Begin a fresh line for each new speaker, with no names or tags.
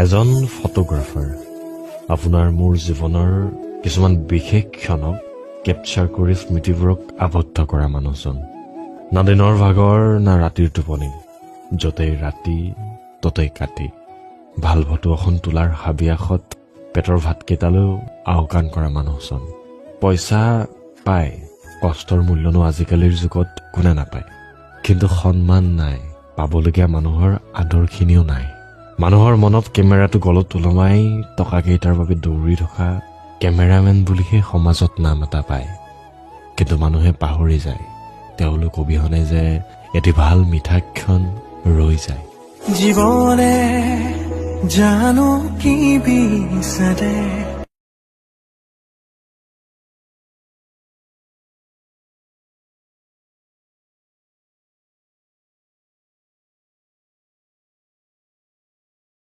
এজন ফটোগ্ৰাফাৰ আপোনাৰ মোৰ জীৱনৰ কিছুমান বিশেষ ক্ষণক কেপচাৰ কৰি স্মৃতিবোৰক আবদ্ধ কৰা মানুহজন। না দিনৰ ভাগৰ না ৰাতিৰ টোপনি, য'তেই ৰাতি ততেই কাটি। ভাল ফটো এখন তোলাৰ হাবিয়াসত পেটৰ ভাতকেইটালৈও আওকাণ কৰা মানুহজন। পইচা পায়, কষ্টৰ মূল্যনো আজিকালিৰ যুগত কোনে নাপায়, কিন্তু সন্মান নাই, পাবলগীয়া মানুহৰ আদৰখিনিও নাই। মানুহৰ মনত কেমেৰাটো গলত ওলমাই টকাকেইটাৰ বাবে দৌৰি থকা কেমেৰামেন বুলিহে সমাজত নাম এটা পায়, কিন্তু মানুহে পাহৰি যায় তেওঁলোক অবিহনে যে এটি ভাল মিঠা ক্ষণ ৰৈ যায়।
জীৱনে জানো কি বিচাৰে